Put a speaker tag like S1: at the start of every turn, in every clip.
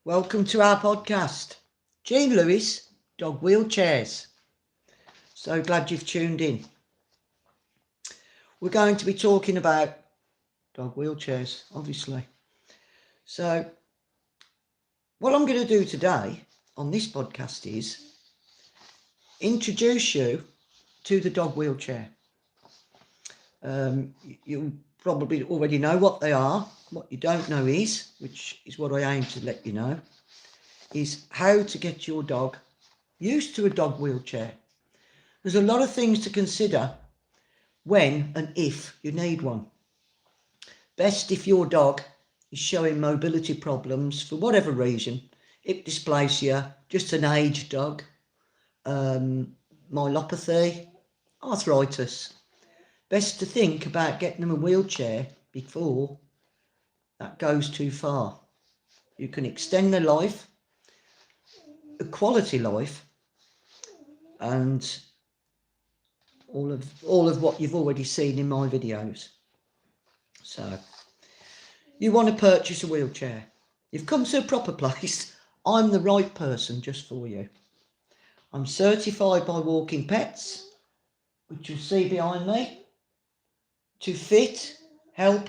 S1: Welcome to our podcast. Jean Lewis, Dog Wheelchairs. So glad you've tuned in. We're going to be talking about dog wheelchairs, obviously. So what I'm going to do today on this podcast is introduce you to the dog wheelchair. You probably already know what they are. What you don't know is, which is what I aim to let you know, is how to get your dog used to a dog wheelchair. There's a lot of things to consider when and if you need one. Best if your dog is showing mobility problems for whatever reason, hip dysplasia, just an aged dog, myelopathy, arthritis. Best to think about getting them a wheelchair before that goes too far. You can extend their life, a quality life, and all of what you've already seen in my videos. So you want to purchase a wheelchair. You've come to a proper place. I'm the right person just for you. I'm certified by Walking Pets, which you'll see behind me, to fit, help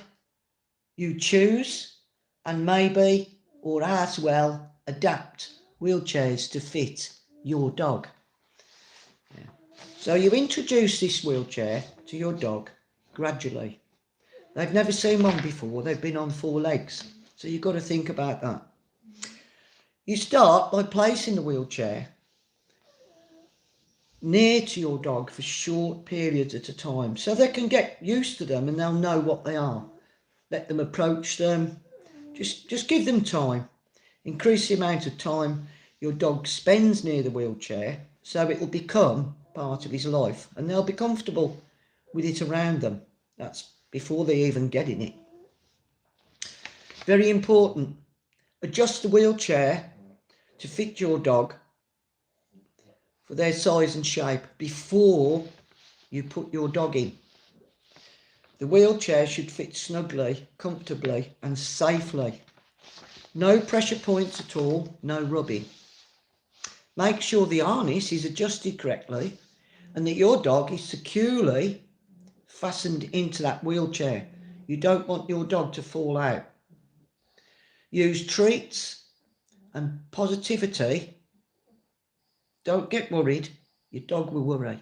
S1: you choose, and maybe, or as well, adapt wheelchairs to fit your dog. Yeah. So you introduce this wheelchair to your dog gradually. They've never seen one before. They've been on 4 legs. So you've got to think about that. You start by placing the wheelchair near to your dog for short periods at a time, so they can get used to them and they'll know what they are. Let them approach them. Just give them time. Increase the amount of time your dog spends near the wheelchair, so it will become part of his life and they'll be comfortable with it around them. That's before they even get in it. Very important. Adjust the wheelchair to fit your dog for their size and shape before you put your dog in. The wheelchair should fit snugly, comfortably and safely. No pressure points at all, no rubbing. Make sure the harness is adjusted correctly and that your dog is securely fastened into that wheelchair. You don't want your dog to fall out. Use treats and positivity. Don't get worried, your dog will worry.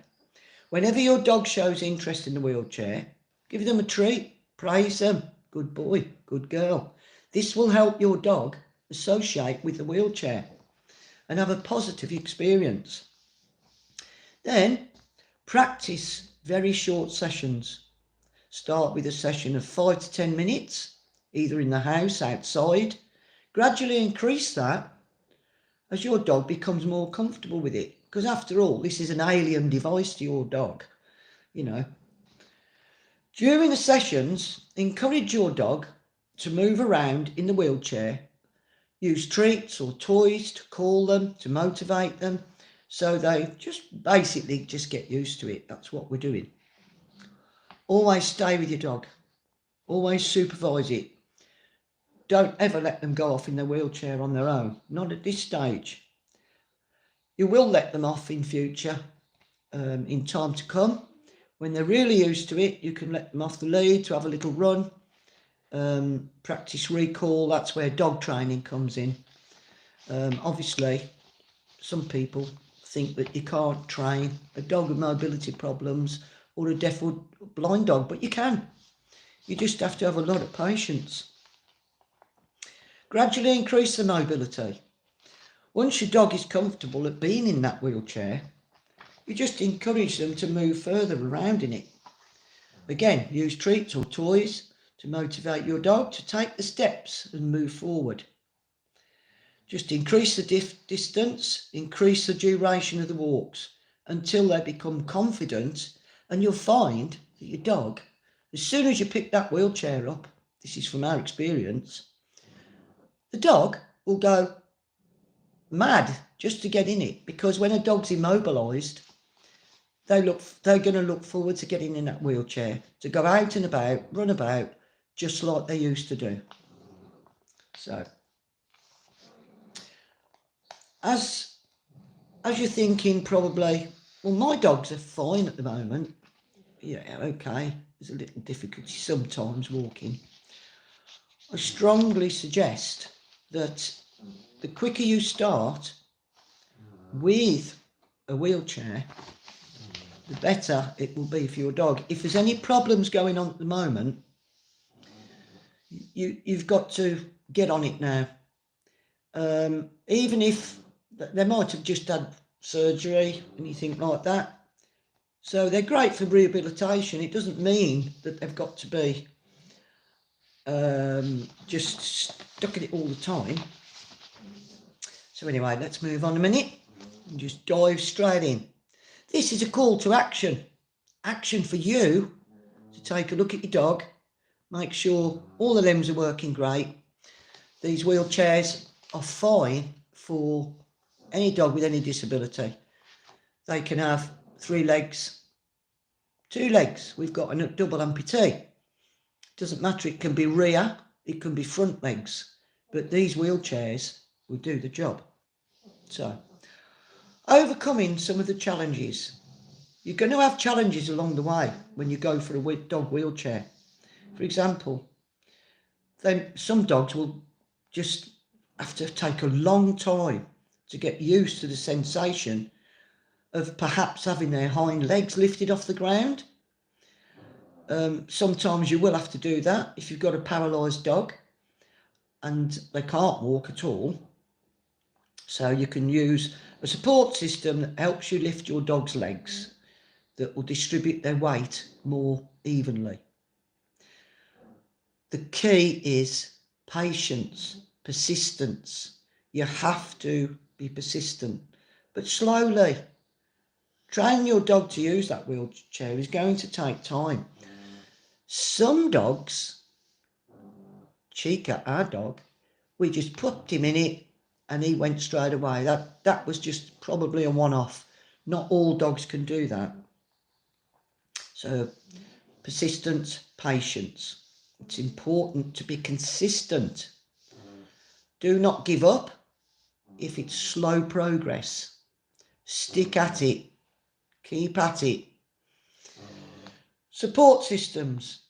S1: Whenever your dog shows interest in the wheelchair, give them a treat, praise them, good boy, good girl. This will help your dog associate with the wheelchair and have a positive experience. Then practice very short sessions. Start with a session of 5 to 10 minutes, either in the house, outside. Gradually increase that as your dog becomes more comfortable with it. Because after all, this is an alien device to your dog, you know. During the sessions, encourage your dog to move around in the wheelchair. Use treats or toys to call them, to motivate them, so they just basically just get used to it. That's what we're doing. Always stay with your dog. Always supervise it. Don't ever let them go off in their wheelchair on their own. Not at this stage. You will let them off in future, in time to come. When they're really used to it, you can let them off the lead to have a little run. Practice recall, that's where dog training comes in. Obviously, some people think that you can't train a dog with mobility problems or a deaf or blind dog, but you can. You just have to have a lot of patience. Gradually increase the mobility. Once your dog is comfortable at being in that wheelchair, you just encourage them to move further around in it. Again, use treats or toys to motivate your dog to take the steps and move forward. Just increase the distance, increase the duration of the walks until they become confident, and you'll find that your dog, as soon as you pick that wheelchair up, this is from our experience, the dog will go mad just to get in it, because when a dog's immobilised, they're going to look forward to getting in that wheelchair, to go out and about, run about, just like they used to do. So As you're thinking probably, well, my dogs are fine at the moment. Yeah, okay, there's a little difficulty sometimes walking. I strongly suggest that the quicker you start with a wheelchair, the better it will be for your dog. If there's any problems going on at the moment, you've got to get on it now. Even if they might have just had surgery, anything like that. So they're great for rehabilitation. It doesn't mean that they've got to be just stuck at it all the time. So anyway, let's move on a minute and just dive straight in. This is a call to action. Action for you to take a look at your dog, make sure all the limbs are working great. These wheelchairs are fine for any dog with any disability. They can have 3 legs, 2 legs. We've got a double amputee. Doesn't matter, it can be rear, it can be front legs, but these wheelchairs will do the job. So, overcoming some of the challenges. You're going to have challenges along the way when you go for a dog wheelchair. For example, then some dogs will just have to take a long time to get used to the sensation of perhaps having their hind legs lifted off the ground. Sometimes you will have to do that if you've got a paralysed dog and they can't walk at all. So you can use a support system that helps you lift your dog's legs, that will distribute their weight more evenly. The key is patience, persistence. You have to be persistent, but slowly. Training your dog to use that wheelchair is going to take time. Some dogs, Chica, our dog, we just put him in it and he went straight away. That was just probably a one-off. Not all dogs can do that. So persistence, patience. It's important to be consistent. Do not give up if it's slow progress. Stick at it. Keep at it. Support systems.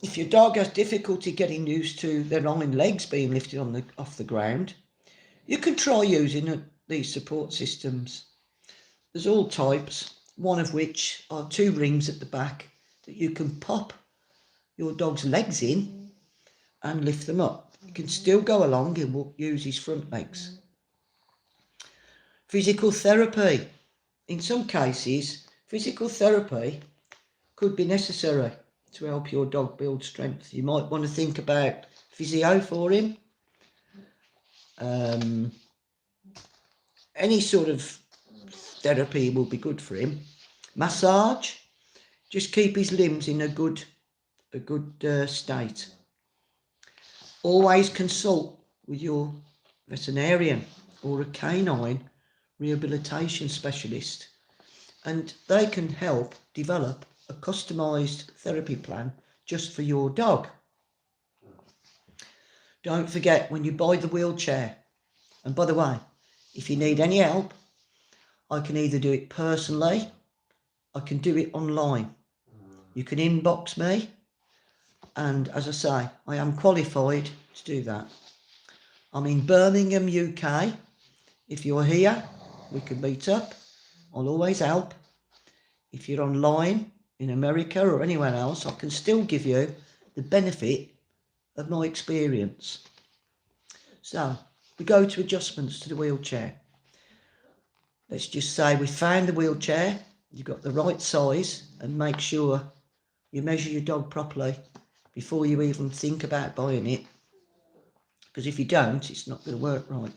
S1: If your dog has difficulty getting used to their hind legs being lifted off the ground, you can try using these support systems. There's all types, one of which are 2 rings at the back that you can pop your dog's legs in and lift them up. You can still go along and use his front legs. Physical therapy. In some cases, physical therapy could be necessary to help your dog build strength. You might want to think about physio for him. Any sort of therapy will be good for him. Massage. Just keep his limbs in a good state. Always consult with your veterinarian or a canine rehabilitation specialist, and they can help develop a customised therapy plan just for your dog. Don't forget, when you buy the wheelchair, and by the way, if you need any help, I can either do it personally, I can do it online. You can inbox me, and as I say, I am qualified to do that. I'm in Birmingham, UK. If you're here, we can meet up. I'll always help. If you're online in America or anywhere else, I can still give you the benefit of my experience. So we go to adjustments to the wheelchair. Let's just say we found the wheelchair, you've got the right size, and make sure you measure your dog properly before you even think about buying it, because if you don't, it's not going to work right.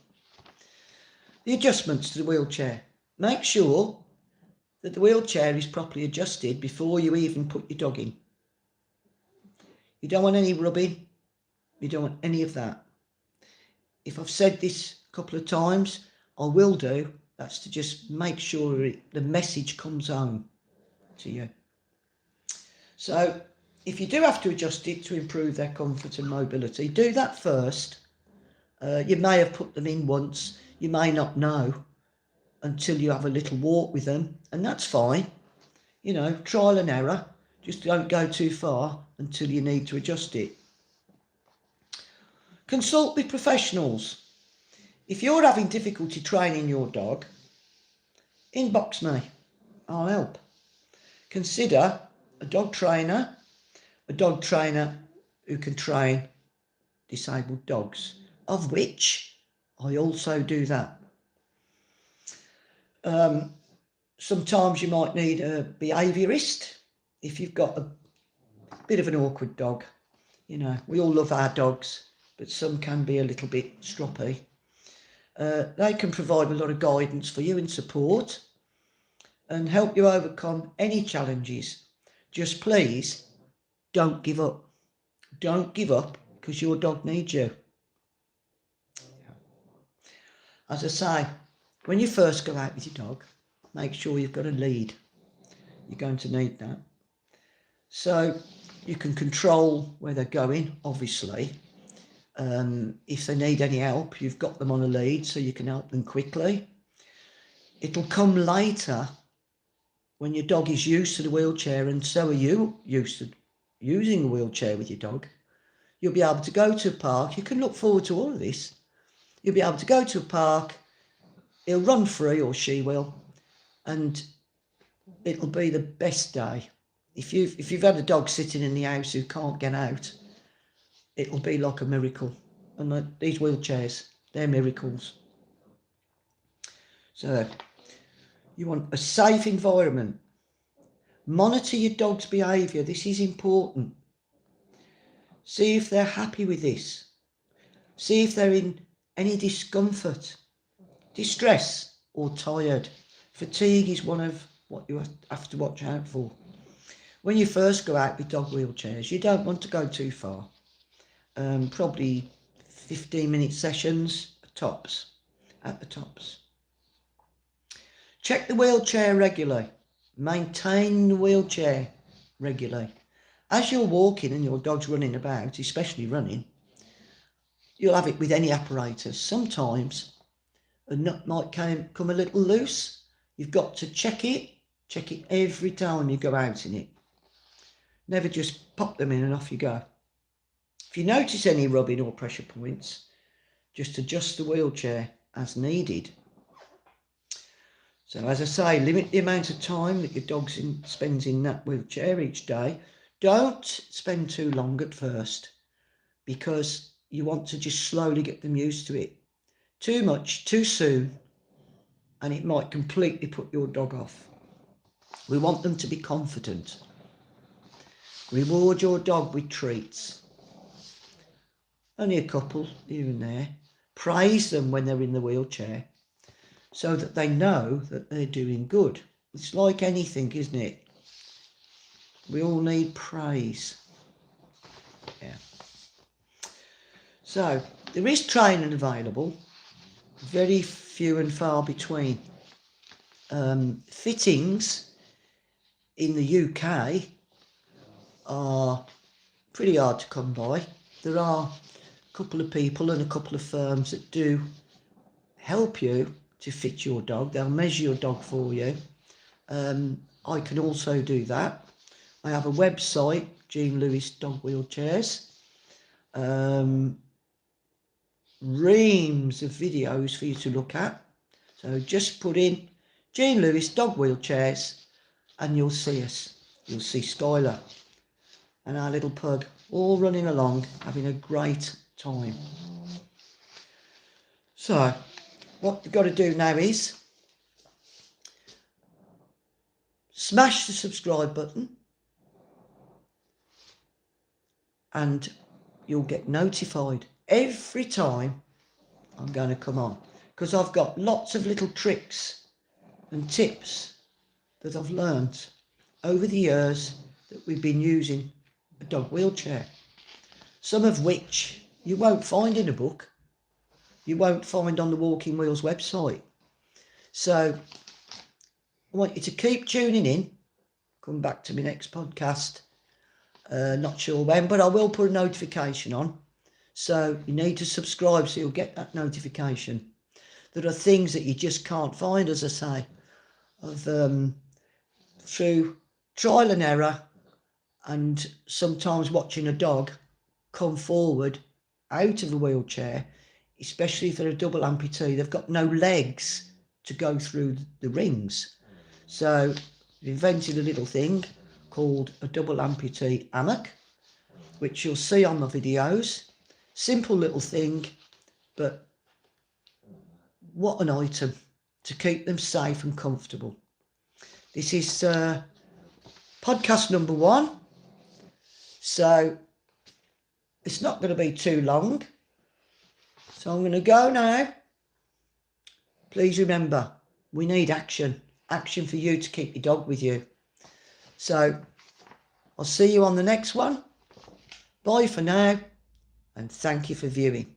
S1: The adjustments to the wheelchair. Make sure that the wheelchair is properly adjusted before you even put your dog in. You don't want any rubbing. You don't want any of that. If I've said this a couple of times, I will do. That's to just make sure the message comes home to you. So if you do have to adjust it to improve their comfort and mobility, do that first. You may have put them in once. You may not know until you have a little walk with them, and that's fine. You know, trial and error. Just don't go too far until you need to adjust it. Consult with professionals. If you're having difficulty training your dog, inbox me. I'll help. Consider a dog trainer who can train disabled dogs, of which I also do that. Sometimes you might need a behaviourist if you've got a bit of an awkward dog. You know, we all love our dogs, but some can be a little bit stroppy. They can provide a lot of guidance for you and support and help you overcome any challenges. Just please don't give up. Don't give up, because your dog needs you. As I say, when you first go out with your dog, make sure you've got a lead. You're going to need that. So you can control where they're going, obviously. If they need any help, you've got them on a lead so you can help them quickly. It'll come later when your dog is used to the wheelchair, and so are you used to using a wheelchair with your dog. You'll be able to go to a park. You can look forward to all of this. You'll be able to go to a park. He'll run free, or she will, and it'll be the best day. If you've had a dog sitting in the house who can't get out, it'll be like a miracle. And these wheelchairs, they're miracles. So you want a safe environment. Monitor your dog's behaviour. This is important. See if they're happy with this. See if they're in any discomfort, distress, or tired. Fatigue is one of what you have to watch out for. When you first go out with dog wheelchairs, you don't want to go too far. Probably 15-minute sessions at the tops. Check the wheelchair regularly. Maintain the wheelchair regularly. As you're walking and your dog's running about, especially running, you'll have it with any apparatus. Sometimes a nut might come a little loose. You've got to check it every time you go out in it. Never just pop them in and off you go. If you notice any rubbing or pressure points, just adjust the wheelchair as needed. So as I say, limit the amount of time that your dog spends in that wheelchair each day. Don't spend too long at first, because you want to just slowly get them used to it. Too much, too soon, and it might completely put your dog off. We want them to be confident. Reward your dog with treats. Only a couple here and there. Praise them when they're in the wheelchair so that they know that they're doing good. It's like anything, isn't it? We all need praise. Yeah. So there is training available, very few and far between. Fittings in the UK are pretty hard to come by. There are a couple of people and a couple of firms that do help you to fit your dog. They'll measure your dog for you. I can also do that. I have a website, Jean Lewis Dog Wheelchairs. Reams of videos for you to look at. So just put in Jean Lewis Dog Wheelchairs and you'll see us. You'll see Skylar and our little pug all running along, having a great time. So what you've got to do now is smash the subscribe button and you'll get notified every time I'm going to come on, because I've got lots of little tricks and tips that I've learnt over the years that we've been using a dog wheelchair, some of which you won't find in a book, you won't find on the Walking Wheels website. So I want you to keep tuning in. Come back to my next podcast. Not sure when, but I will put a notification on. So you need to subscribe so you'll get that notification. there are things that you just can't find, as I say, through trial and error, and sometimes watching a dog come forward out of a wheelchair, especially if they're a double amputee. They've got no legs to go through the rings. So we invented a little thing called a double amputee hammock, which you'll see on my videos. Simple little thing, but what an item to keep them safe and comfortable. This is podcast number 1. So it's not going to be too long. So I'm going to go now. Please remember, we need action. Action for you to keep your dog with you. So I'll see you on the next one. Bye for now, and thank you for viewing.